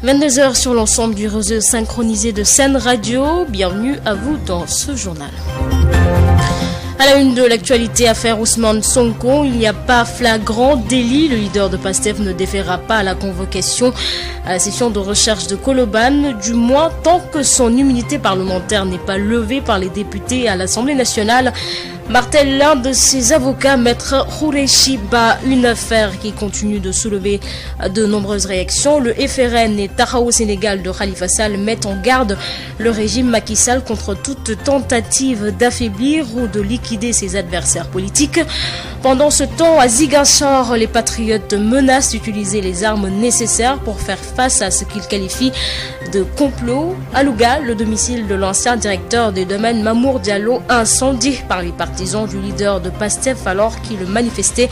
22h sur l'ensemble du réseau synchronisé de Sen Radio. Bienvenue à vous dans ce journal. À la une de l'actualité, affaire Ousmane Sonko, il n'y a pas flagrant délit. Le leader de PASTEF ne déférera pas à la convocation à la session de recherche de Colobane, du moins tant que son immunité parlementaire n'est pas levée par les députés à l'Assemblée nationale. Martèle l'un de ses avocats, Maître Khoureyssi Ba, une affaire qui continue de soulever de nombreuses réactions. Le FRN et Taxawu Sénégal de Khalifa Sall mettent en garde le régime Macky Sall contre toute tentative d'affaiblir ou de liquider ses adversaires politiques. Pendant ce temps, à Ziguinchor, les patriotes menacent d'utiliser les armes nécessaires pour faire face à ce qu'ils qualifient de complot. À Louga, le domicile de l'ancien directeur des domaines Mamour Diallo incendié par les partisans du leader de PASTEF alors qu'il manifestait.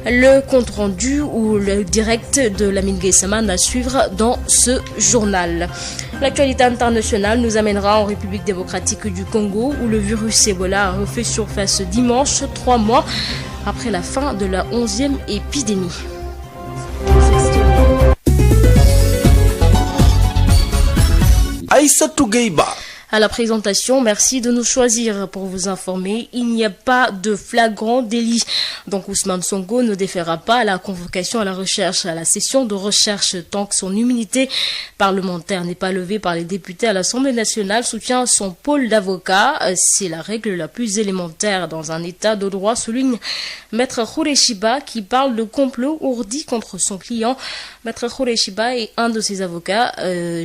Le compte-rendu ou le direct de Lamine Guessaman à suivre dans ce journal. L'actualité internationale nous amènera en République démocratique du Congo où le virus Ebola a refait surface dimanche, 3 mois après la fin de la 11e épidémie. Aïssatou Gueye-Ba. À la présentation, merci de nous choisir pour vous informer. Il n'y a pas de flagrant délit. Donc Ousmane Sonko ne déférera pas à la convocation à la recherche, à la session de recherche tant que son immunité parlementaire n'est pas levée par les députés à l'Assemblée nationale, soutient son pôle d'avocats. C'est la règle la plus élémentaire dans un état de droit, souligne Maître Khoureyssi Ba qui parle de complot ourdi contre son client. Maître Khoureyssi Ba est un de ses avocats,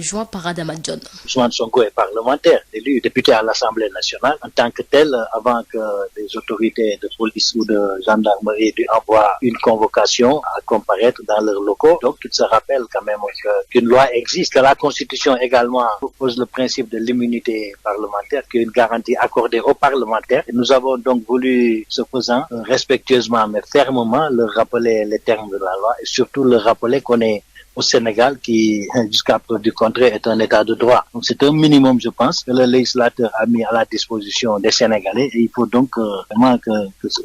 joint par Adama John. Ousmane Sonko est parlementaire, élu député à l'Assemblée nationale. En tant que tel, avant que les autorités de police ou de gendarmerie lui envoient une convocation à comparaître dans leurs locaux, donc il se rappelle quand même qu'une loi existe. La Constitution également propose le principe de l'immunité parlementaire, qui est une garantie accordée aux parlementaires. Et nous avons donc voulu, ce faisant, respectueusement mais fermement, leur rappeler les termes de la loi et surtout leur rappeler qu'on est au Sénégal qui, jusqu'à preuve du contraire, est un état de droit. Donc c'est un minimum, je pense, que le législateur a mis à la disposition des Sénégalais et il faut donc vraiment que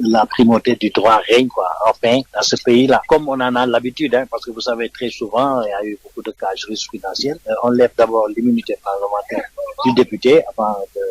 la primauté du droit règne, enfin, dans ce pays-là. Comme on en a l'habitude, parce que vous savez, très souvent, il y a eu beaucoup de cas jurisprudentiels, on lève d'abord l'immunité parlementaire du député avant de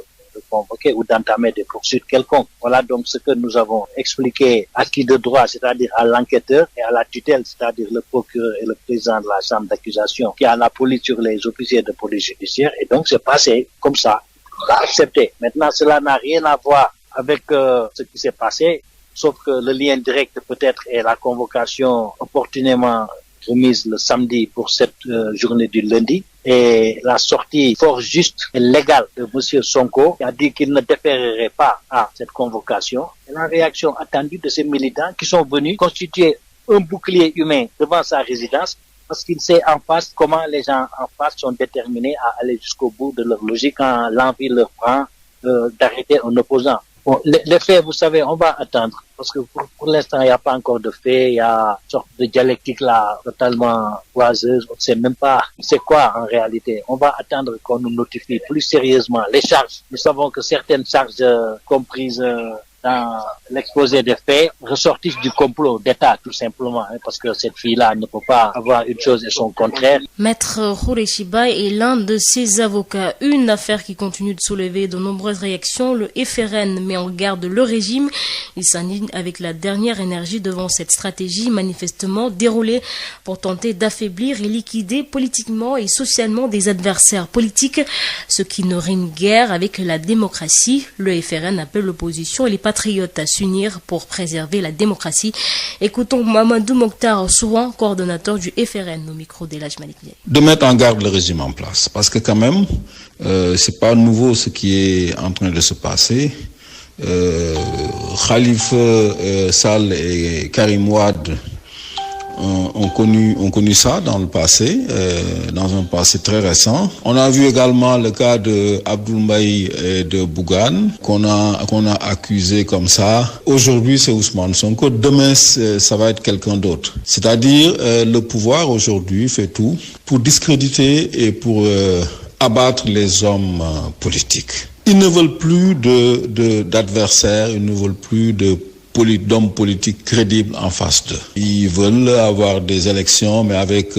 convoquer ou d'entamer des poursuites quelconques. Voilà donc ce que nous avons expliqué à qui de droit, c'est-à-dire à l'enquêteur et à la tutelle, c'est-à-dire le procureur et le président de la chambre d'accusation qui a la police sur les officiers de police judiciaire. Et donc c'est passé comme ça. On a accepté. Maintenant, cela n'a rien à voir avec ce qui s'est passé, sauf que le lien direct peut-être est la convocation opportunément remise le samedi pour cette journée du lundi et la sortie fort juste et légale de M. Sonko qui a dit qu'il ne déférerait pas à cette convocation et la réaction attendue de ces militants qui sont venus constituer un bouclier humain devant sa résidence parce qu'il sait en face comment les gens en face sont déterminés à aller jusqu'au bout de leur logique quand l'envie leur prend d'arrêter un opposant. Bon, les faits, vous savez, on va attendre parce que pour l'instant, il n'y a pas encore de faits, il y a une sorte de dialectique là totalement oiseuse, on ne sait même pas c'est quoi en réalité. On va attendre qu'on nous notifie plus sérieusement les charges. Nous savons que certaines charges comprises dans l'exposé des faits ressortissent du complot d'État tout simplement, parce que cette fille-là ne peut pas avoir une chose et son contraire. Maître Khoureyssi Ba est l'un de ses avocats. Une affaire qui continue de soulever de nombreuses réactions. Le FRN met en garde le régime. Il s'indigne avec la dernière énergie devant cette stratégie manifestement déroulée pour tenter d'affaiblir et liquider politiquement et socialement des adversaires politiques, ce qui ne rime guère avec la démocratie. Le FRN appelle l'opposition et les patriotes à s'unir pour préserver la démocratie. Écoutons Mamadou Mokhtar Souran, coordonnateur du FRN au micro d'Elhadji Malick Ndiaye. De mettre en garde le régime en place, parce que quand même, c'est pas nouveau ce qui est en train de se passer. Khalifa Sall et Karim Wade ont connu ça dans le passé, dans un passé très récent. On a vu également le cas de Abdoul Mbaye et de Bougane qu'on a accusé comme ça. Aujourd'hui, c'est Ousmane Sonko. Demain, ça va être quelqu'un d'autre. C'est-à-dire, le pouvoir aujourd'hui fait tout pour discréditer et pour abattre les hommes politiques. Ils ne veulent plus d'adversaires, ils ne veulent plus de d'hommes politiques crédibles en face d'eux. Ils veulent avoir des élections, mais avec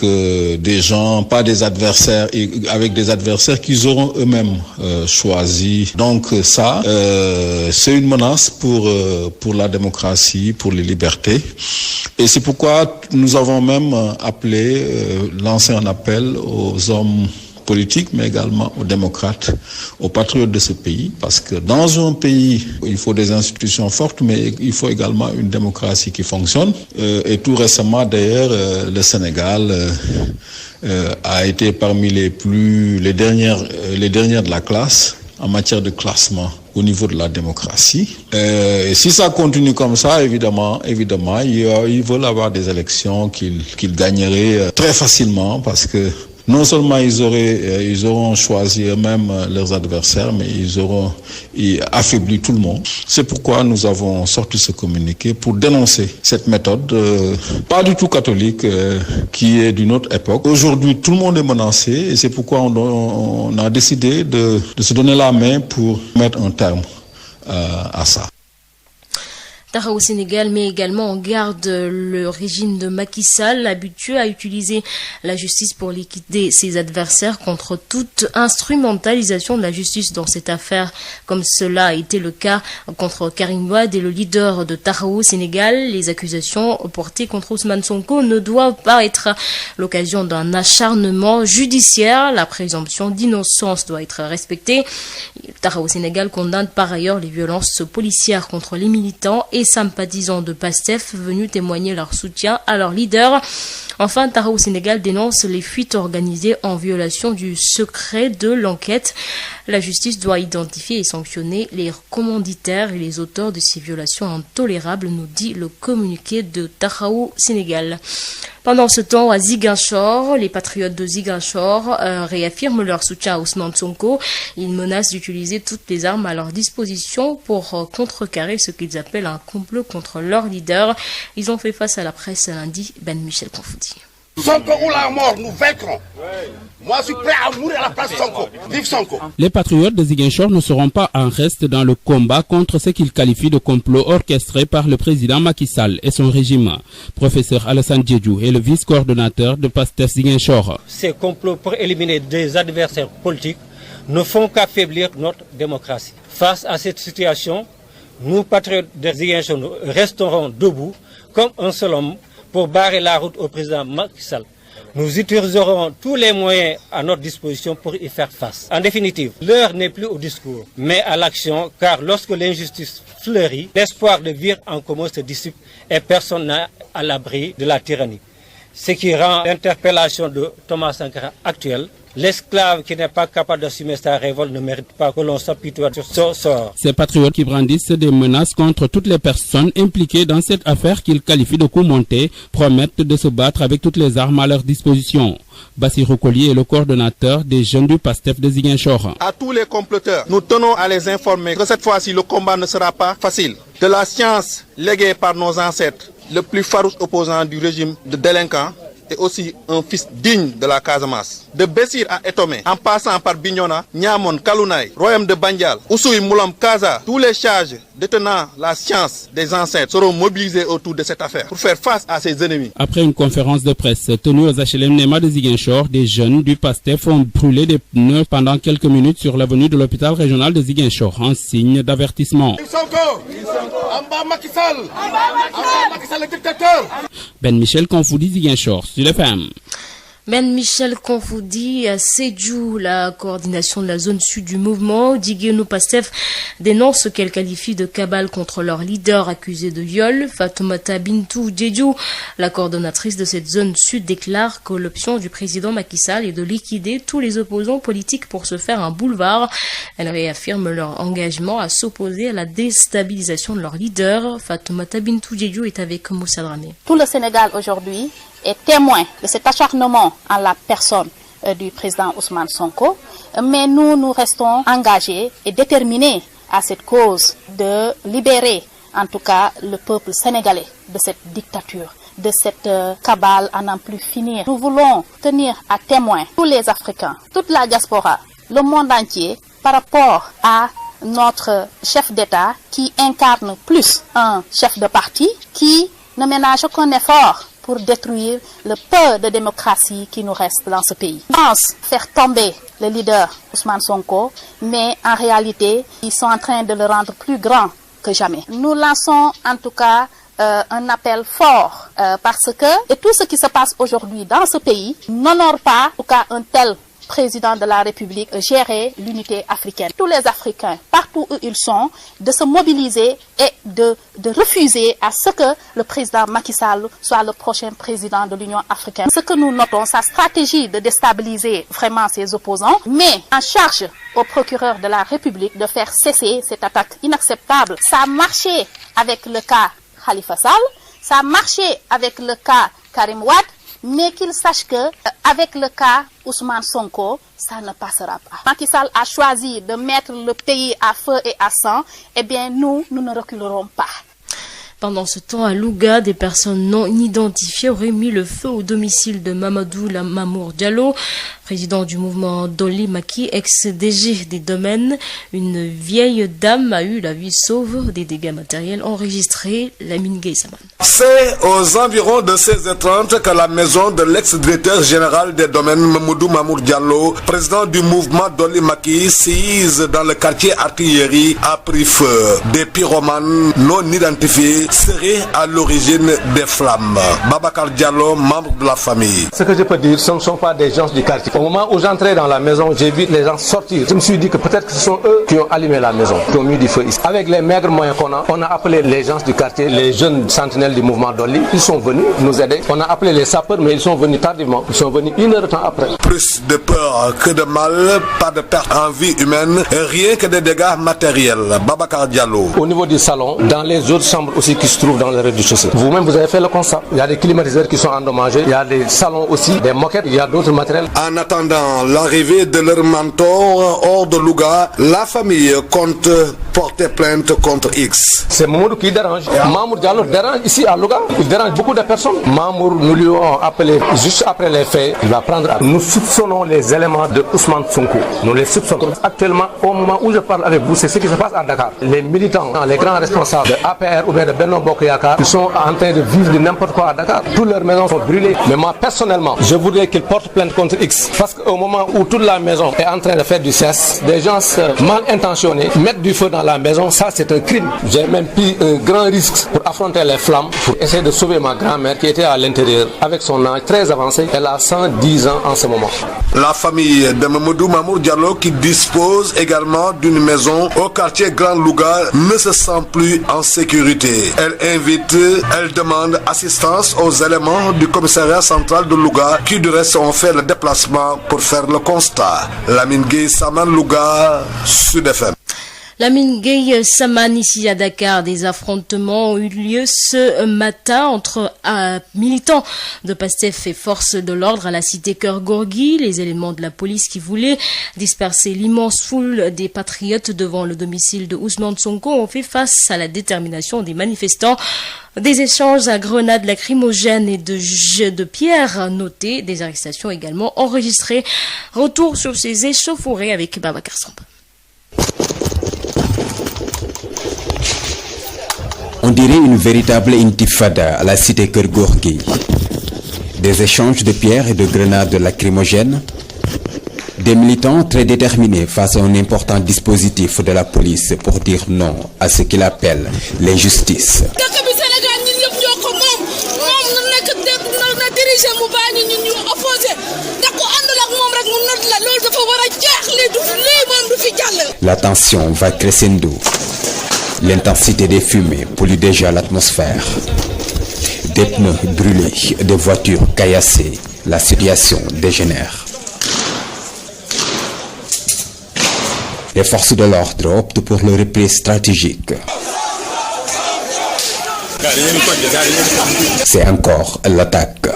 des gens, pas des adversaires, avec des adversaires qu'ils auront eux-mêmes choisis. Donc ça, c'est une menace pour la démocratie, pour les libertés. Et c'est pourquoi nous avons même lancé un appel aux hommes politiques, mais également aux démocrates, aux patriotes de ce pays, parce que dans un pays, il faut des institutions fortes, mais il faut également une démocratie qui fonctionne. Et tout récemment, d'ailleurs, le Sénégal a été parmi les dernières de la classe en matière de classement au niveau de la démocratie. Et si ça continue comme ça, évidemment, ils veulent avoir des élections qu'ils gagneraient très facilement, parce que non seulement ils auront choisi eux-mêmes leurs adversaires, mais ils auront affaibli tout le monde. C'est pourquoi nous avons sorti ce communiqué pour dénoncer cette méthode, pas du tout catholique, qui est d'une autre époque. Aujourd'hui, tout le monde est menacé et c'est pourquoi on a décidé de se donner la main pour mettre un terme à ça. Taxawu Sénégal met également en garde le régime de Macky Sall, habitué à utiliser la justice pour liquider ses adversaires contre toute instrumentalisation de la justice dans cette affaire, comme cela a été le cas contre Karim Wade et le leader de Taxawu Sénégal. Les accusations portées contre Ousmane Sonko ne doivent pas être l'occasion d'un acharnement judiciaire. La présomption d'innocence doit être respectée. Taxawu Sénégal condamne par ailleurs les violences policières contre les militants et sympathisants de PASTEF venus témoigner leur soutien à leur leader. Enfin, Taxawu Sénégal dénonce les fuites organisées en violation du secret de l'enquête. La justice doit identifier et sanctionner les commanditaires et les auteurs de ces violations intolérables, nous dit le communiqué de Taxawu Sénégal. Pendant ce temps, à Ziguinchor, les patriotes de Ziguinchor réaffirment leur soutien à Ousmane Sonko. Ils menacent d'utiliser toutes les armes à leur disposition pour contrecarrer ce qu'ils appellent un complot contre leur leader. Ils ont fait face à la presse lundi. Ben Michel Confoudi. Sonko ou la mort, nous vaincrons. Moi, je suis prêt à mourir à la place de Sonko. Vive Sonko. Les patriotes de Ziguinchor ne seront pas en reste dans le combat contre ce qu'ils qualifient de complot orchestré par le président Macky Sall et son régime. Professeur Alassane Diédhiou est le vice-coordonnateur de PASTEF Ziguinchor. Ces complots pour éliminer des adversaires politiques ne font qu'affaiblir notre démocratie. Face à cette situation, nous, patriotes de Ziguinchor, nous resterons debout comme un seul homme pour barrer la route au président Macky Sall. Nous utiliserons tous les moyens à notre disposition pour y faire face. En définitive, l'heure n'est plus au discours, mais à l'action, car lorsque l'injustice fleurit, l'espoir de vivre en commun se dissipe et personne n'est à l'abri de la tyrannie. Ce qui rend l'interpellation de Thomas Sankara actuelle. L'esclave qui n'est pas capable d'assumer sa révolte ne mérite pas que l'on s'apitoie sur son sort. Ces patriotes qui brandissent des menaces contre toutes les personnes impliquées dans cette affaire qu'ils qualifient de coup monté promettent de se battre avec toutes les armes à leur disposition. Bassirou Collier est le coordonnateur des jeunes du PASTEF de Ziguinchor. À tous les comploteurs, nous tenons à les informer que cette fois-ci, le combat ne sera pas facile. De la science léguée par nos ancêtres, le plus farouche opposant du régime de délinquants, et aussi un fils digne de la Casamance. De Bessir à Etomé, en passant par Bignona, Niamon, Kalounaï, Royaume de Bandial, Oussouy, Moulam, Kaza, tous les charges détenant la science des ancêtres seront mobilisés autour de cette affaire pour faire face à ses ennemis. Après une conférence de presse tenue aux HLM Nema de Ziguinchor, des jeunes du PASTEF ont brûlé des pneus pendant quelques minutes sur l'avenue de l'hôpital régional de Ziguinchor, en signe d'avertissement. Ben Michel Confoudi, Ziguinchor, sur le FM. Ben Michel Confoudi, à Sédhiou, la coordination de la zone sud du mouvement, Digueno Pastef dénonce ce qu'elle qualifie de cabale contre leur leader accusé de viol. Fatoumata Bintou Diédhiou, la coordonnatrice de cette zone sud, déclare que l'option du président Macky Sall est de liquider tous les opposants politiques pour se faire un boulevard. Elle réaffirme leur engagement à s'opposer à la déstabilisation de leur leader. Fatoumata Bintou Diédhiou est avec Moussa Dramé. Tout le Sénégal aujourd'hui est témoin de cet acharnement en la personne du président Ousmane Sonko, mais nous restons engagés et déterminés à cette cause de libérer en tout cas le peuple sénégalais de cette dictature, de cette cabale à n'en plus finir. Nous voulons tenir à témoin tous les Africains, toute la diaspora, le monde entier par rapport à notre chef d'État qui incarne plus un chef de parti qui ne ménage aucun effort pour détruire le peu de démocratie qui nous reste dans ce pays. Ils pensent faire tomber le leader Ousmane Sonko, mais en réalité, ils sont en train de le rendre plus grand que jamais. Nous lançons en tout cas un appel fort parce que tout ce qui se passe aujourd'hui dans ce pays n'honore pas, en tout cas, un tel président de la République gérer l'unité africaine. Tous les Africains, partout où ils sont, de se mobiliser et de refuser à ce que le président Macky Sall soit le prochain président de l'Union africaine. Ce que nous notons, sa stratégie de déstabiliser vraiment ses opposants, mais en charge au procureur de la République de faire cesser cette attaque inacceptable. Ça a marché avec le cas Khalifa Sall, ça a marché avec le cas Karim Wade, mais qu'il sache que avec le cas Ousmane Sonko, ça ne passera pas. Macky Sall a choisi de mettre le pays à feu et à sang, eh bien nous ne reculerons pas. Pendant ce temps, à Louga, des personnes non identifiées auraient mis le feu au domicile de Mamadou Mamour Diallo, président du mouvement Dolly Maki, ex-DG des domaines. Une vieille dame a eu la vie sauve, des dégâts matériels enregistrés. Lamine Gueye-Saman. C'est aux environs de 16h30 que la maison de l'ex-directeur général des domaines Mamadou Mamour Diallo, président du mouvement Dolly Maki, sise dans le quartier artillerie, a pris feu. Des pyromanes non identifiés seraient à l'origine des flammes. Babacar Diallo, membre de la famille. Ce que je peux dire, ce ne sont pas des gens du quartier. Au moment où j'entrais dans la maison, j'ai vu les gens sortir. Je me suis dit que peut-être que ce sont eux qui ont allumé la maison, qui ont mis du feu ici. Avec les maigres moyens qu'on a, on a appelé les gens du quartier, les jeunes sentinelles du mouvement Dolly. Ils sont venus nous aider. On a appelé les sapeurs, mais ils sont venus tardivement. Ils sont venus 1 heure de temps après. Plus de peur que de mal, pas de perte en vie humaine, rien que des dégâts matériels. Babacar Diallo. Au niveau du salon, dans les autres chambres aussi qui se trouvent dans le rez-de-chaussée. Vous-même, vous avez fait le constat. Il y a des climatiseurs qui sont endommagés. Il y a des salons aussi, des moquettes. Il y a d'autres matériels. En attendant l'arrivée de leur mentor hors de Louga, la famille compte porter plainte contre X. C'est Mamour qui dérange. Mamour Diallo dérange ici à Louga. Il dérange beaucoup de personnes. Mamour, nous lui avons appelé juste après les faits. Il va prendre. Nous soupçonnons les éléments de Ousmane Sonko. Nous les soupçonnons. Actuellement, au moment où je parle avec vous, c'est ce qui se passe à Dakar. Les militants, les grands responsables de APR ou bien de Benno Bokk Yakaar, ils sont en train de vivre de n'importe quoi à Dakar. Toutes leurs maisons sont brûlées. Mais moi, personnellement, je voudrais qu'ils portent plainte contre X. Parce qu'au moment où toute la maison est en train de faire du cesse, des gens mal intentionnés mettent du feu dans la maison. Ça, c'est un crime. J'ai même pris un grand risque pour affronter les flammes, pour essayer de sauver ma grand-mère qui était à l'intérieur avec son âge très avancé. Elle a 110 ans en ce moment. La famille de Mamadou Mamour Diallo, qui dispose également d'une maison au quartier Grand Louga, ne se sent plus en sécurité. Elle demande assistance aux éléments du commissariat central de Louga qui du reste ont fait le déplacement pour faire le constat. Lamine Gueye-Saman, Louga, Sud FM. Lamine Gueye-Saman, ici à Dakar, des affrontements ont eu lieu ce matin entre militants de PASTEF et forces de l'ordre à la cité Keur Gorgui. Les éléments de la police qui voulaient disperser l'immense foule des patriotes devant le domicile de Ousmane Sonko ont fait face à la détermination des manifestants. Des échanges à grenades lacrymogènes et de jets de pierre notés, des arrestations également enregistrées. Retour sur ces échauffourées avec Babacar Samb. On dirait une véritable intifada à la cité Keur Gorgui. Des échanges de pierres et de grenades lacrymogènes. Des militants très déterminés face à un important dispositif de la police pour dire non à ce qu'ils appellent l'injustice. La tension va crescendo. L'intensité des fumées pollue déjà l'atmosphère. Des pneus brûlés, des voitures caillassées. La situation dégénère. Les forces de l'ordre optent pour le repli stratégique. C'est encore l'attaque.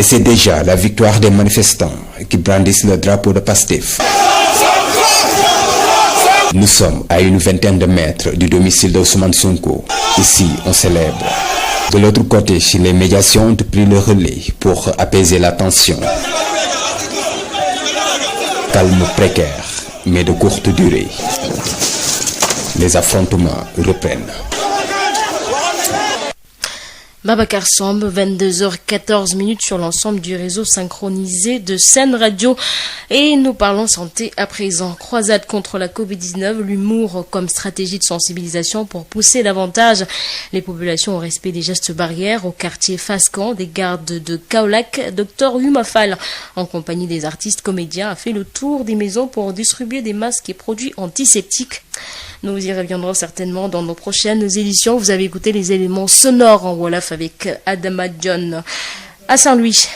Et c'est déjà la victoire des manifestants qui brandissent le drapeau de PASTEF. Nous sommes à une vingtaine de mètres du domicile d'Ousmane Sonko. Ici, on célèbre. De l'autre côté, les médiations ont pris le relais pour apaiser la tension. Calme précaire, mais de courte durée. Les affrontements reprennent. Babacar Samb, 22h14 sur l'ensemble du réseau synchronisé de Sen Radio. Et nous parlons santé à présent. Croisade contre la Covid-19, l'humour comme stratégie de sensibilisation pour pousser davantage les populations au respect des gestes barrières au quartier Fascan des gardes de Kaolack. Dr Yumafal, en compagnie des artistes comédiens, a fait le tour des maisons pour distribuer des masques et produits antiseptiques. Nous y reviendrons certainement dans nos prochaines éditions. Vous avez écouté les éléments sonores en Wolof avec Adama John. À Saint-Louis,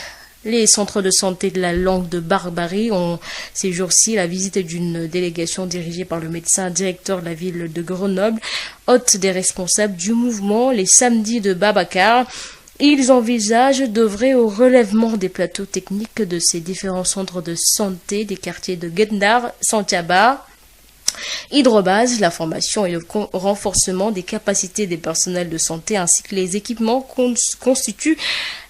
les centres de santé de la langue de Barbarie ont ces jours-ci la visite d'une délégation dirigée par le médecin directeur de la ville de Grenoble, hôte des responsables du mouvement les samedis de Babacar. Ils envisagent d'œuvrer au relèvement des plateaux techniques de ces différents centres de santé des quartiers de Gendar, Santiaba, Hydrobase, la formation et le renforcement des capacités des personnels de santé ainsi que les équipements constituent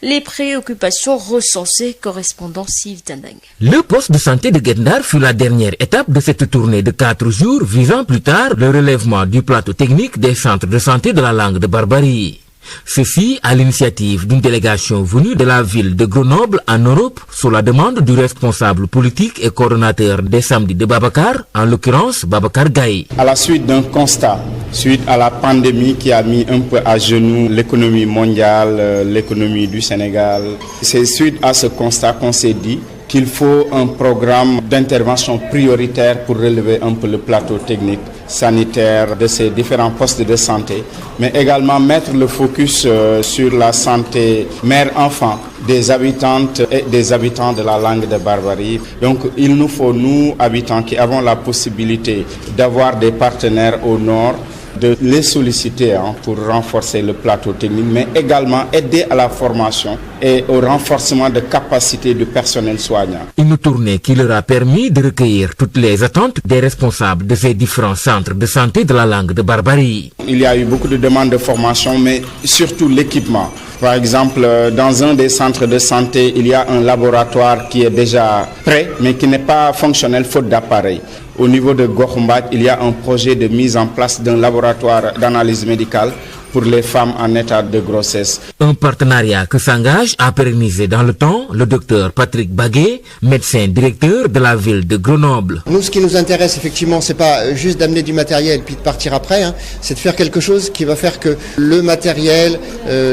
les préoccupations recensées. Correspondant Yves Tandang. Le poste de santé de Gendar fut la dernière étape de cette tournée de 4 jours visant plus tard le relèvement du plateau technique des centres de santé de la langue de Barbarie. Ceci à l'initiative d'une délégation venue de la ville de Grenoble en Europe sur la demande du responsable politique et coordonnateur des samedis de Babacar, en l'occurrence Babacar Gaye. À la suite d'un constat, suite à la pandémie qui a mis un peu à genoux l'économie mondiale, l'économie du Sénégal, c'est suite à ce constat qu'on s'est dit qu'il faut un programme d'intervention prioritaire pour relever un peu le plateau technique sanitaire de ces différents postes de santé, mais également mettre le focus sur la santé mère-enfant des habitantes et des habitants de la langue de Barbarie. Donc il nous faut, nous, habitants qui avons la possibilité d'avoir des partenaires au nord, de les solliciter pour renforcer le plateau technique, mais également aider à la formation et au renforcement de capacités du personnel soignant. Une tournée qui leur a permis de recueillir toutes les attentes des responsables de ces différents centres de santé de la langue de Barbarie. Il y a eu beaucoup de demandes de formation, mais surtout l'équipement. Par exemple, dans un des centres de santé, il y a un laboratoire qui est déjà prêt, mais qui n'est pas fonctionnel faute d'appareil. Au niveau de Gokhumbat, il y a un projet de mise en place d'un laboratoire d'analyse médicale pour les femmes en état de grossesse. Un partenariat que s'engage à pérenniser dans le temps le docteur Patrick Baguet, médecin directeur de la ville de Grenoble. Nous, ce qui nous intéresse effectivement, c'est pas juste d'amener du matériel puis de partir après, c'est de faire quelque chose qui va faire que le matériel,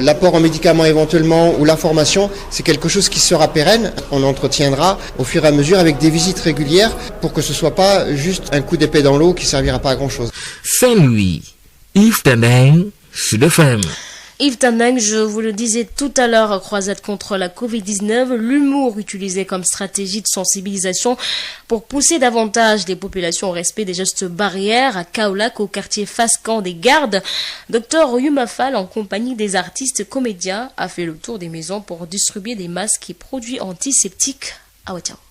l'apport en médicaments éventuellement ou la formation, c'est quelque chose qui sera pérenne. On entretiendra au fur et à mesure avec des visites régulières pour que ce soit pas juste un coup d'épée dans l'eau qui servira pas à grand chose. Saint-Louis, Yves Tandang, Sud FM. Yves Tandang, je vous le disais tout à l'heure, croisade contre la Covid-19, l'humour utilisé comme stratégie de sensibilisation pour pousser davantage les populations au respect des gestes barrières à Kaolack, au quartier Fascan des Gardes. Dr Yumafal, en compagnie des artistes comédiens, a fait le tour des maisons pour distribuer des masques et produits antiseptiques.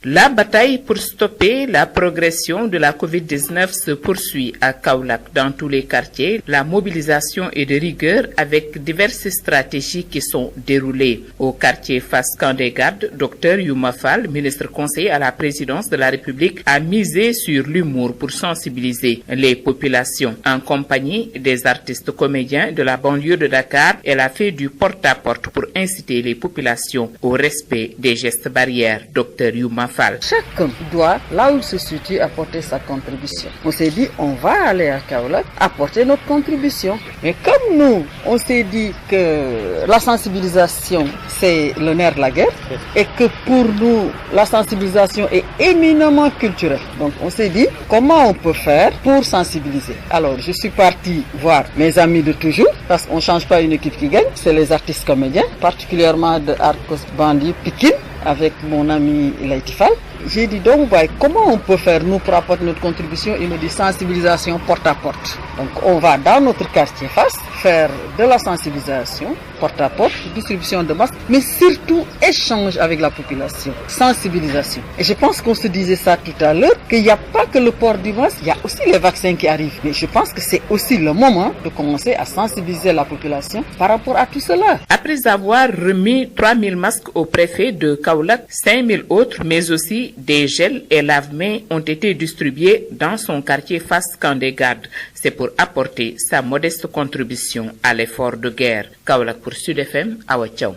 La bataille pour stopper la progression de la Covid-19 se poursuit à Kaolack dans tous les quartiers. La mobilisation est de rigueur avec diverses stratégies qui sont déroulées. Au quartier Fascan des Gardes, Dr Yumafal, ministre conseiller à la présidence de la République, a misé sur l'humour pour sensibiliser les populations. En compagnie des artistes comédiens de la banlieue de Dakar, elle a fait du porte-à-porte pour inciter les populations au respect des gestes barrières. Dr Yumafal. Chacun doit, là où il se situe, apporter sa contribution. On s'est dit, on va aller à Kaolack, apporter notre contribution. Mais comme nous, on s'est dit que la sensibilisation, c'est le nerf de la guerre, et que pour nous, la sensibilisation est éminemment culturelle. Donc on s'est dit, comment on peut faire pour sensibiliser? Alors je suis parti voir mes amis de toujours, parce qu'on ne change pas une équipe qui gagne, c'est les artistes comédiens, particulièrement de Arcos Bandi Pikine, avec mon ami Laïtifal. J'ai dit donc, comment on peut faire nous pour apporter notre contribution? Il me dit sensibilisation porte à porte. Donc on va dans notre quartier face faire de la sensibilisation porte à porte, distribution de masques, mais surtout échange avec la population, sensibilisation. Et je pense qu'on se disait ça tout à l'heure, qu'il n'y a pas que le port du masque, il y a aussi les vaccins qui arrivent. Mais je pense que c'est aussi le moment de commencer à sensibiliser la population par rapport à tout cela. Après avoir remis 3000 masques au préfet de Kaolack, 5000 autres, mais aussi des gels et lave-mains ont été distribués dans son quartier face camp des gardes. C'est pour apporter sa modeste contribution à l'effort de guerre. Kaolack pour Sud FM, Awa Thiaw.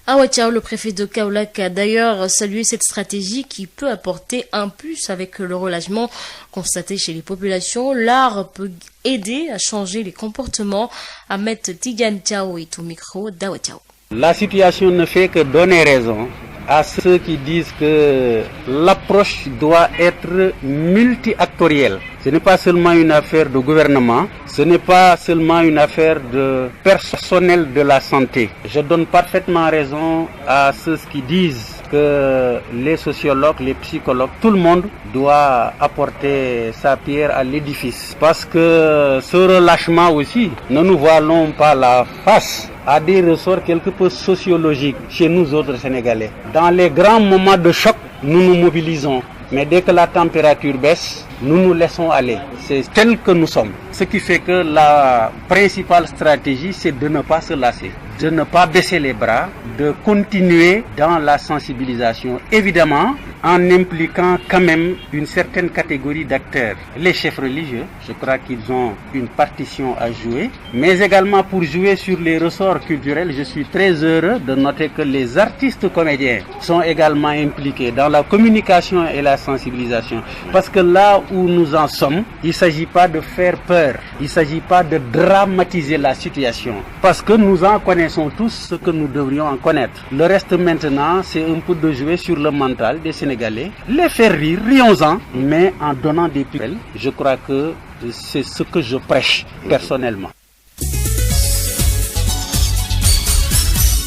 Awa Thiaw, le préfet de Kaolack, a d'ailleurs salué cette stratégie qui peut apporter un plus avec le relâchement constaté chez les populations. L'art peut aider à changer les comportements. Ahmed Tidiane Thiaw est au micro d'Awa Thiaw. La situation ne fait que donner raison à ceux qui disent que l'approche doit être multi-actorielle. Ce n'est pas seulement une affaire de gouvernement, ce n'est pas seulement une affaire de personnel de la santé. Je donne parfaitement raison à ceux qui disent que les sociologues, les psychologues, tout le monde doit apporter sa pierre à l'édifice. Parce que ce relâchement aussi, ne nous voilons pas la face, a des ressorts quelque peu sociologiques chez nous autres Sénégalais. Dans les grands moments de choc, nous nous mobilisons. Mais dès que la température baisse, nous nous laissons aller. C'est tel que nous sommes. Ce qui fait que la principale stratégie, c'est de ne pas se lasser, de ne pas baisser les bras, de continuer dans la sensibilisation. Évidemment, en impliquant quand même une certaine catégorie d'acteurs. Les chefs religieux, je crois qu'ils ont une partition à jouer, mais également pour jouer sur les ressorts culturels, je suis très heureux de noter que les artistes comédiens sont également impliqués dans la communication et la sensibilisation. Parce que là où nous en sommes, il ne s'agit pas de faire peur, il ne s'agit pas de dramatiser la situation, parce que nous en connaissons tous ce que nous devrions en connaître. Le reste maintenant, c'est un peu de jouer sur le mental des Sénégalais, les faire rire, rions-en, mais en donnant des pelles. Je crois que c'est ce que je prêche personnellement.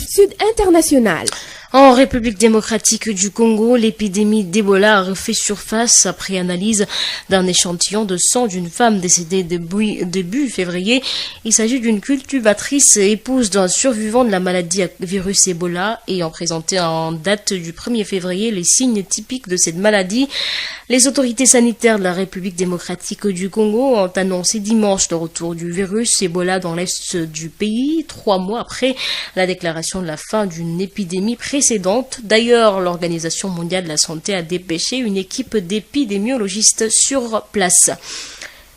Sud International. En République démocratique du Congo, l'épidémie d'Ebola a refait surface après analyse d'un échantillon de sang d'une femme décédée début février. Il s'agit d'une cultivatrice épouse d'un survivant de la maladie à virus Ebola ayant présenté en date du 1er février les signes typiques de cette maladie. Les autorités sanitaires de la République démocratique du Congo ont annoncé dimanche le retour du virus Ebola dans l'est du pays, 3 mois après la déclaration de la fin d'une épidémie précédente. D'ailleurs, l'Organisation mondiale de la santé a dépêché une équipe d'épidémiologistes sur place.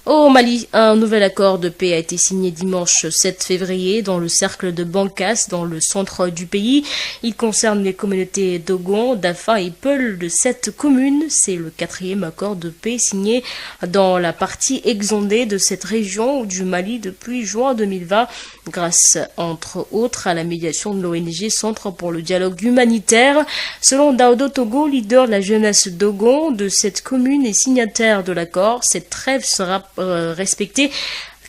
Au Mali, un nouvel accord de paix a été signé dimanche 7 février dans le cercle de Bankas, dans le centre du pays. Il concerne les communautés d'Ogon, d'Afa et Peul de 7 communes. C'est le 4e accord de paix signé dans la partie exondée de cette région du Mali depuis juin 2020, grâce entre autres à la médiation de l'ONG Centre pour le dialogue humanitaire. Selon Daodo Togo, leader de la jeunesse d'Ogon de cette commune et signataire de l'accord, cette trêve sera respectée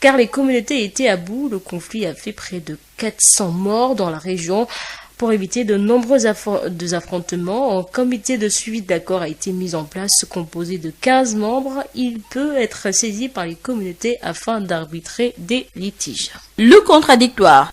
car les communautés étaient à bout. Le conflit a fait près de 400 morts dans la région. Pour éviter de nombreux affrontements, un comité de suivi d'accord a été mis en place composé de 15 membres. Il peut être saisi par les communautés afin d'arbitrer des litiges. Le contradictoire.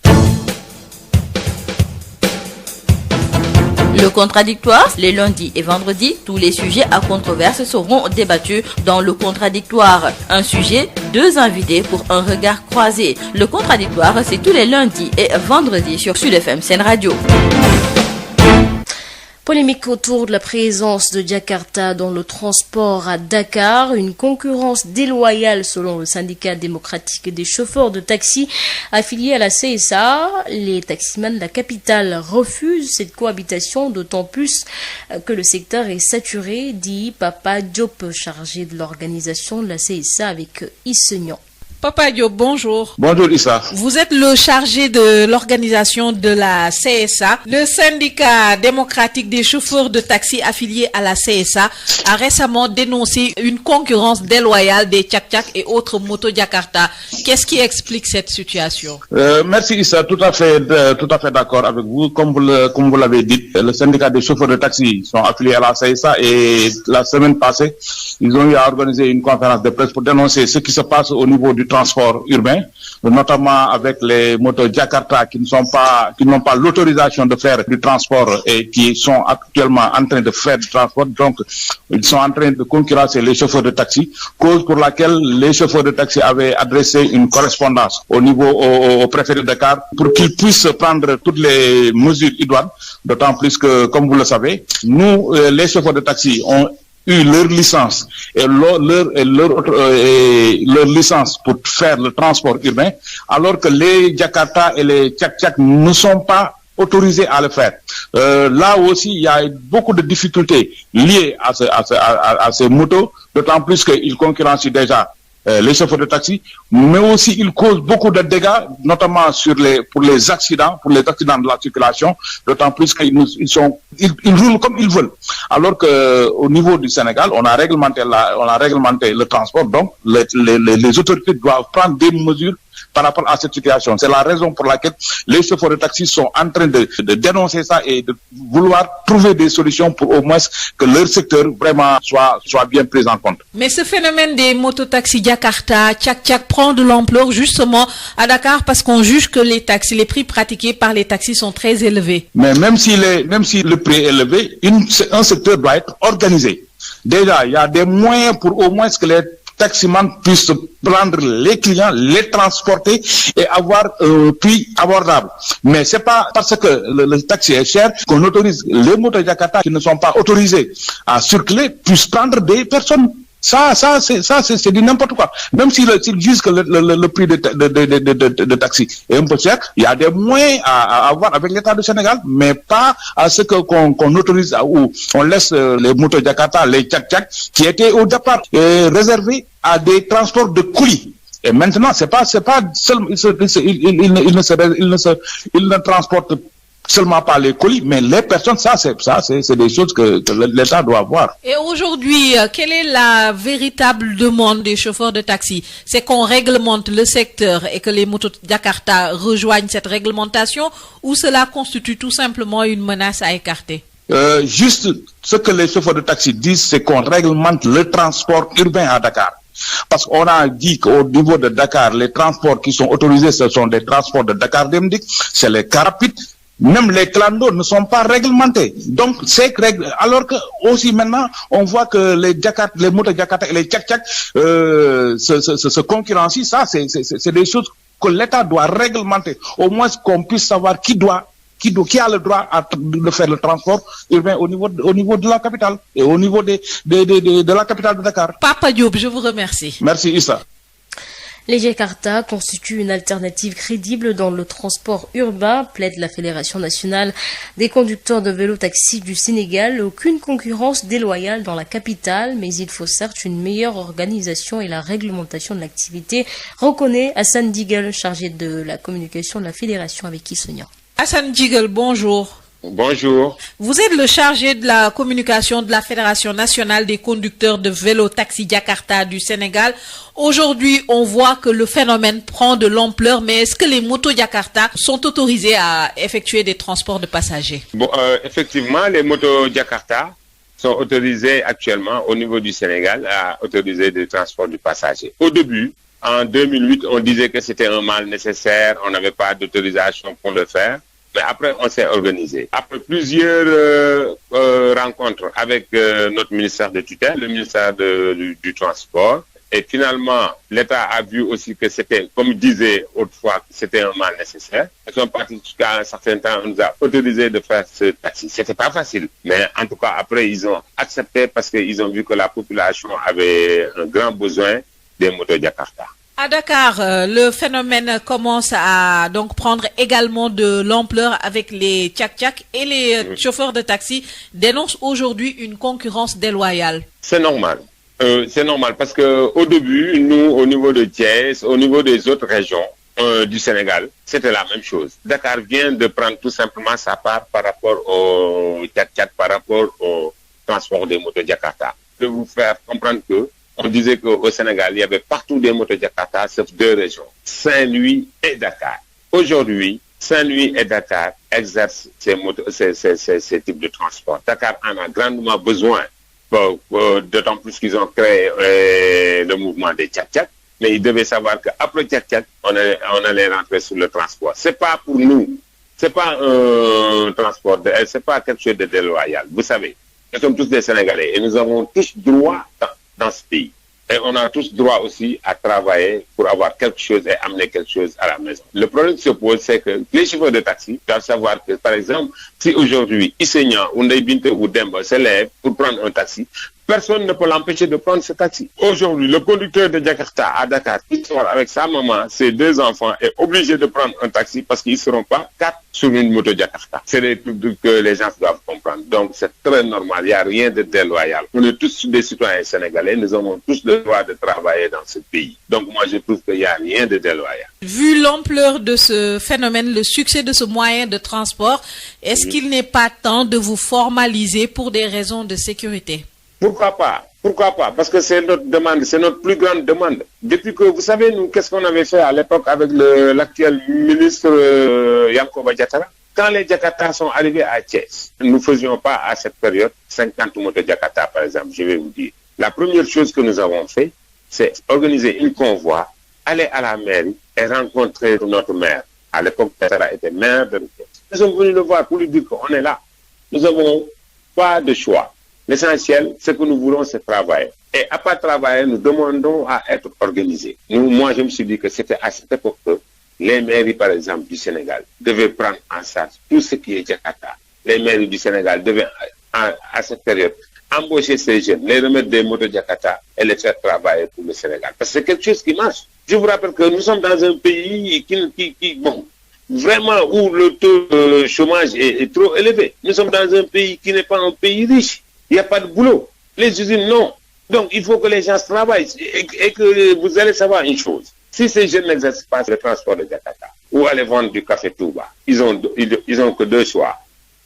Le contradictoire, les lundis et vendredis, tous les sujets à controverse seront débattus dans le contradictoire. Un sujet, 2 invités pour un regard croisé. Le contradictoire, c'est tous les lundis et vendredis sur Sud FM Sen Radio. Polémique autour de la présence de Jakarta dans le transport à Dakar, une concurrence déloyale selon le syndicat démocratique des chauffeurs de taxi affilié à la CSA. Les taximans de la capitale refusent cette cohabitation, d'autant plus que le secteur est saturé, dit Papa Diop, chargé de l'organisation de la CSA avec Isseignan. Papa Diop, bonjour. Bonjour Issa. Vous êtes le chargé de l'organisation de la CSA. Le syndicat démocratique des chauffeurs de taxi affilié à la CSA a récemment dénoncé une concurrence déloyale des tchak-tchak et autres motos Jakarta. Qu'est-ce qui explique cette situation? Merci Issa, tout à fait d'accord avec vous. Comme vous l'avez dit, le syndicat des chauffeurs de taxi sont affiliés à la CSA et la semaine passée, ils ont eu à organiser une conférence de presse pour dénoncer ce qui se passe au niveau du transport urbain, notamment avec les motos Jakarta qui n'ont pas l'autorisation de faire du transport et qui sont actuellement en train de faire du transport. Donc, ils sont en train de concurrencer les chauffeurs de taxi, cause pour laquelle les chauffeurs de taxi avaient adressé une correspondance au préfet de Dakar pour qu'il puisse prendre toutes les mesures idoines, d'autant plus que, comme vous le savez, nous, les chauffeurs de taxi ont eu leur licence et leur licence pour faire le transport urbain, alors que les Jakarta et les Tchak-Tchak ne sont pas autorisés à le faire. Là aussi, il y a beaucoup de difficultés liées à ces motos, d'autant plus qu'ils concurrencent déjà les chauffeurs de taxi, mais aussi ils causent beaucoup de dégâts, notamment pour les accidents de la circulation, d'autant plus qu'ils roulent comme ils veulent. Alors que au niveau du Sénégal, on a réglementé le transport, donc les autorités doivent prendre des mesures par rapport à cette situation. C'est la raison pour laquelle les chauffeurs de taxi sont en train de dénoncer ça et de vouloir trouver des solutions pour au moins que leur secteur vraiment soit bien pris en compte. Mais ce phénomène des mototaxis Jakarta, Tchak-Tchak prend de l'ampleur justement à Dakar parce qu'on juge que les les prix pratiqués par les taxis sont très élevés. Mais même si le prix est élevé, un secteur doit être organisé. Déjà, il y a des moyens pour au moins que les taximans puissent prendre les clients, les transporter et avoir un prix abordable. Mais c'est pas parce que le taxi est cher qu'on autorise les motos Jakarta qui ne sont pas autorisés à circuler puissent prendre des personnes. Ça, c'est du n'importe quoi. Même s'ils disent que le prix de taxi est un peu cher, il y a des moyens à avoir avec l'État du Sénégal, mais pas à ce qu'on autorise ou on laisse les motos Jakarta, les Tchak-Tchak, qui étaient au départ réservés à des transports de colis. Et maintenant, c'est pas seulement, ils ne transportent seulement pas les colis, mais les personnes, c'est des choses que l'État doit avoir. Et aujourd'hui, quelle est la véritable demande des chauffeurs de taxi? C'est qu'on réglemente le secteur et que les motos Jakarta rejoignent cette réglementation, ou cela constitue tout simplement une menace à écarter? Juste ce que les chauffeurs de taxi disent, c'est qu'on réglemente le transport urbain à Dakar. Parce qu'on a dit qu'au niveau de Dakar, les transports qui sont autorisés, ce sont des transports de Dakar Demdik, c'est les car rapides. Même les clandos ne sont pas réglementés. Donc, alors que aussi maintenant, on voit que les motos Jakarta et les Tchak-Tchak se concurrencient. Ça, c'est des choses que l'État doit réglementer. Au moins qu'on puisse savoir qui a le droit de faire le transport urbain au niveau de la capitale et au niveau de la capitale de Dakar. Papa Diop, je vous remercie. Merci Issa. Les Jakarta constituent une alternative crédible dans le transport urbain, plaide la Fédération nationale des conducteurs de vélo-taxi du Sénégal. Aucune concurrence déloyale dans la capitale, mais il faut certes une meilleure organisation et la réglementation de l'activité, reconnaît Hassan Digel, chargé de la communication de la Fédération avec qui Sonia. Hassan Digel, bonjour. Bonjour. Vous êtes le chargé de la communication de la Fédération nationale des conducteurs de vélo-taxi Jakarta du Sénégal. Aujourd'hui, on voit que le phénomène prend de l'ampleur, mais est-ce que les motos Jakarta sont autorisées à effectuer des transports de passagers? Bon, effectivement, les motos Jakarta sont autorisées actuellement au niveau du Sénégal à autoriser des transports de passagers. Au début, en 2008, on disait que c'était un mal nécessaire, on n'avait pas d'autorisation pour le faire. Mais après, on s'est organisé. Après plusieurs rencontres avec notre ministère de tutelle, le ministère du Transport, et finalement, l'État a vu aussi que c'était, comme il disait autrefois, que c'était un mal nécessaire. Ils sont partis jusqu'à un certain temps, on nous a autorisé de faire ce taxi. C'était pas facile. Mais en tout cas, après, ils ont accepté parce qu'ils ont vu que la population avait un grand besoin des motos Jakarta. À Dakar, le phénomène commence à donc prendre également de l'ampleur avec les Tchak-Tchak et les chauffeurs de taxi dénoncent aujourd'hui une concurrence déloyale. C'est normal. C'est normal parce que au début, nous, au niveau de Thiès, au niveau des autres régions du Sénégal, c'était la même chose. Dakar vient de prendre tout simplement sa part par rapport au Tchak-Tchak, par rapport au transport des motos Jakarta. Je vais vous faire comprendre que on disait qu'au Sénégal, il y avait partout des motos Jakarta, sauf deux régions, Saint-Louis et Dakar. Aujourd'hui, Saint-Louis et Dakar exercent ces types de transport. Dakar en a grandement besoin, d'autant plus qu'ils ont créé le mouvement des Tchak-Tchak. mais ils devaient savoir qu'après Tchak-Tchak, on allait rentrer sur le transport. C'est pas pour nous. C'est pas un transport, c'est pas quelque chose de déloyal. Vous savez, nous sommes tous des Sénégalais et nous avons tous droit dans ce pays. Et on a tous droit aussi à travailler pour avoir quelque chose et amener quelque chose à la maison. Le problème qui se pose, c'est que les chauffeurs de taxi doivent savoir que, par exemple, si aujourd'hui, Isseignan ou Ndeye ou Demba se lèvent pour prendre un taxi, personne ne peut l'empêcher de prendre ce taxi. Aujourd'hui, le conducteur de Jakarta à Dakar, qui sort avec sa maman, ses 2 enfants, est obligé de prendre un taxi parce qu'ils ne seront pas 4 sur une moto Jakarta. C'est des trucs que les gens doivent comprendre. Donc, c'est très normal. Il n'y a rien de déloyal. On est tous des citoyens sénégalais. Nous avons tous le droit de travailler dans ce pays. Donc, moi, je trouve qu'il n'y a rien de déloyal. Vu l'ampleur de ce phénomène, le succès de ce moyen de transport, est-ce qu'il n'est pas temps de vous formaliser pour des raisons de sécurité? Pourquoi pas? Pourquoi pas? Parce que c'est notre demande, c'est notre plus grande demande. Depuis que, vous savez, nous, qu'est-ce qu'on avait fait à l'époque avec l'actuel ministre Yankoba Diattara? Quand les Jakarta sont arrivés à Thiès, nous ne faisions pas à cette période 50 motos Jakarta, par exemple, je vais vous dire. La première chose que nous avons fait, c'est organiser une convoi, aller à la mairie et rencontrer notre maire. À l'époque, Diattara était maire de Thiès. Nous sommes venus le voir pour lui dire qu'on est là. Nous n'avons pas de choix. L'essentiel, ce que nous voulons, c'est travailler. Et à part travailler, nous demandons à être organisés. Moi, je me suis dit que c'était à cette époque que les mairies, par exemple, du Sénégal, devaient prendre en charge tout ce qui est Jakarta. Les mairies du Sénégal devaient, à cette période, embaucher ces jeunes, les remettre des motos Jakarta et les faire travailler pour le Sénégal. Parce que c'est quelque chose qui marche. Je vous rappelle que nous sommes dans un pays vraiment où le taux de chômage est trop élevé. Nous sommes dans un pays qui n'est pas un pays riche. Il n'y a pas de boulot. Les usines, non. Donc, il faut que les gens travaillent et que vous allez savoir une chose. Si ces jeunes n'exercent pas le transport de Jakarta ou aller vendre du café Touba, ils ont que 2 choix.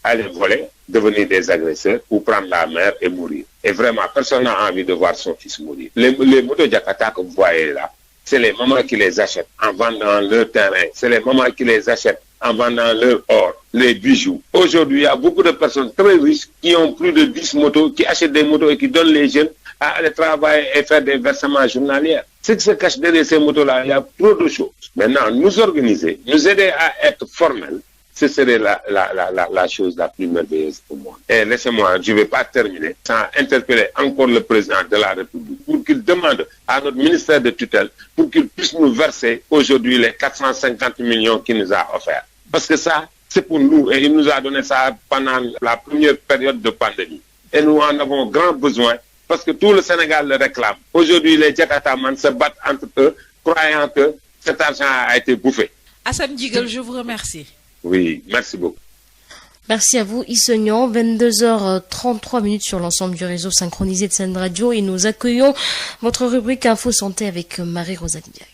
Aller voler, devenir des agresseurs ou prendre la mer et mourir. Et vraiment, personne n'a envie de voir son fils mourir. Les motos Jakarta que vous voyez là, c'est les mamans qui les achètent en vendant leur terrain. C'est les mamans qui les achètent en vendant leur or, les bijoux. Aujourd'hui, il y a beaucoup de personnes très riches qui ont plus de 10 motos, qui achètent des motos et qui donnent les jeunes à aller travailler et faire des versements journaliers. Ce qui se cache derrière ces motos-là, il y a trop de choses. Maintenant, nous organiser, nous aider à être formels, ce serait la chose la plus merveilleuse pour moi. Et laissez-moi, je ne vais pas terminer sans interpeller encore le président de la République pour qu'il demande à notre ministère de tutelle pour qu'il puisse nous verser aujourd'hui les 450 millions qu'il nous a offerts. Parce que ça, c'est pour nous et il nous a donné ça pendant la première période de pandémie. Et nous en avons grand besoin parce que tout le Sénégal le réclame. Aujourd'hui, les Jakartamans se battent entre eux, croyant que cet argent a été bouffé. Hassan Djigal, je vous remercie. Oui, merci beaucoup. Merci à vous, Isseignan. 22h33 sur l'ensemble du réseau synchronisé de Sen Radio et nous accueillons votre rubrique Info Santé avec Marie-Rosalie Ndiaye.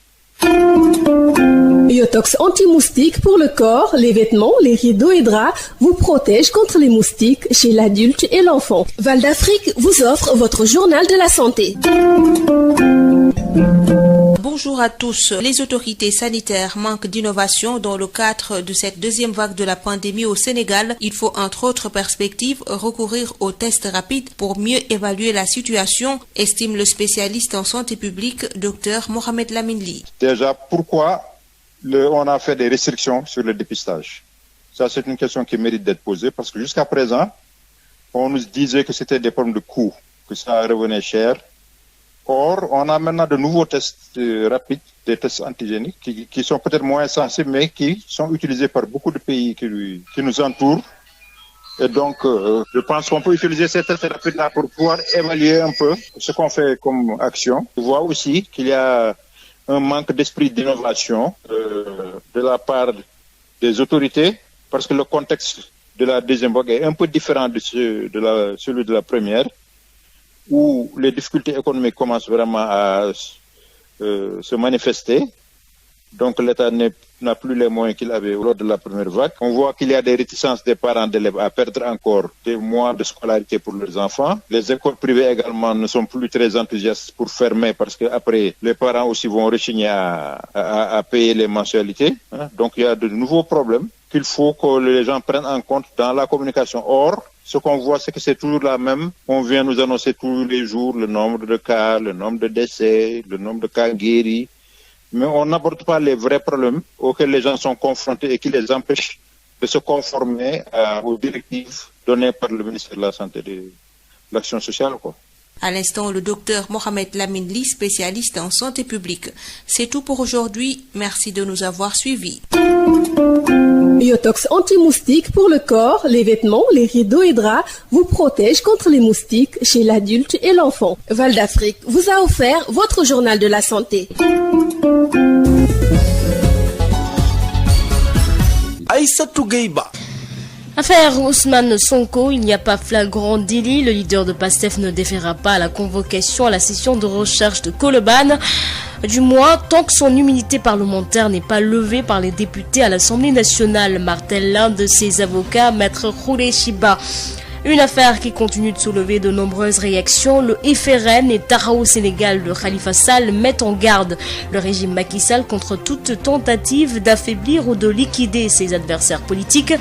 Yotox anti-moustique pour le corps, les vêtements, les rideaux et draps vous protège contre les moustiques chez l'adulte et l'enfant. Val d'Afrique vous offre votre journal de la santé. Bonjour à tous. Les autorités sanitaires manquent d'innovation dans le cadre de cette deuxième vague de la pandémie au Sénégal. Il faut entre autres perspectives recourir aux tests rapides pour mieux évaluer la situation, estime le spécialiste en santé publique, Dr Mohamed Lamine. Déjà, pourquoi on a fait des restrictions sur le dépistage? Ça, c'est une question qui mérite d'être posée parce que jusqu'à présent, on nous disait que c'était des problèmes de coût, que ça revenait cher. Or, on a maintenant de nouveaux tests rapides, des tests antigéniques, qui sont peut-être moins sensibles, mais qui sont utilisés par beaucoup de pays qui nous entourent. Et donc, je pense qu'on peut utiliser ces tests rapides-là pour pouvoir évaluer un peu ce qu'on fait comme action. On voit aussi qu'il y a un manque d'esprit d'innovation de la part des autorités, parce que le contexte de la deuxième vague est un peu différent de celui de la première, où les difficultés économiques commencent vraiment à se manifester. Donc l'État n'a plus les moyens qu'il avait lors de la première vague. On voit qu'il y a des réticences des parents d'élèves à perdre encore des mois de scolarité pour leurs enfants. Les écoles privées également ne sont plus très enthousiastes pour fermer parce que après les parents aussi vont rechigner à payer les mensualités. Donc il y a de nouveaux problèmes qu'il faut que les gens prennent en compte dans la communication. Or, ce qu'on voit, c'est que c'est toujours la même. On vient nous annoncer tous les jours le nombre de cas, le nombre de décès, le nombre de cas guéris. mais on n'aborde pas les vrais problèmes auxquels les gens sont confrontés et qui les empêchent de se conformer aux directives données par le ministère de la Santé et de l'Action sociale, quoi. À l'instant, le docteur Mohamed Lamine Ly, spécialiste en santé publique. C'est tout pour aujourd'hui. Merci de nous avoir suivis. Yotox anti-moustique pour le corps, les vêtements, les rideaux et draps vous protège contre les moustiques chez l'adulte et l'enfant. Val d'Afrique vous a offert votre journal de la santé. Aïssatou Gueye-Ba. Affaire Ousmane Sonko, il n'y a pas flagrant délit. Le leader de PASTEF ne déférera pas à la convocation à la session de recherche de Colobane. Du moins, tant que son immunité parlementaire n'est pas levée par les députés à l'Assemblée nationale, martèle l'un de ses avocats, Maître Khouré Chiba. Une affaire qui continue de soulever de nombreuses réactions. Le FRN et Taxawu Sénégal de Khalifa Sall mettent en garde le régime Macky Sall contre toute tentative d'affaiblir ou de liquider ses adversaires politiques.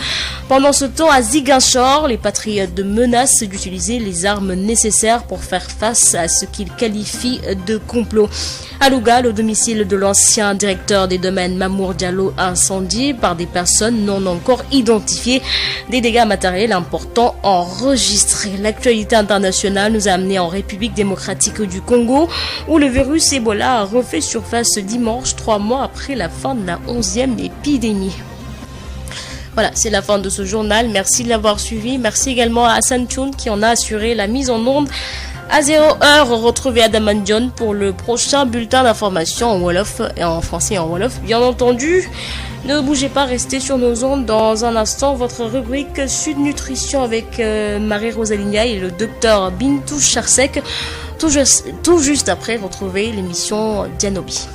Pendant ce temps, à Ziguinchor, les patriotes menacent d'utiliser les armes nécessaires pour faire face à ce qu'ils qualifient de complot. À Louga, le domicile de l'ancien directeur des domaines Mamour Diallo incendié par des personnes non encore identifiées. Des dégâts matériels importants enregistrés. L'actualité internationale nous a amené en République démocratique du Congo, où le virus Ebola a refait surface dimanche, 3 mois après la fin de la 11e épidémie. Voilà, c'est la fin de ce journal. Merci de l'avoir suivi. Merci également à Hassan Thioun qui en a assuré la mise en onde. À 0h, retrouvez Adam John pour le prochain bulletin d'information en Wolof, et en français et en Wolof. Bien entendu, ne bougez pas, restez sur nos ondes. Dans un instant, votre rubrique Sud Nutrition avec Marie-Rosaline et le docteur Bintou Charsek. Tout juste après, retrouvez l'émission Dianobi.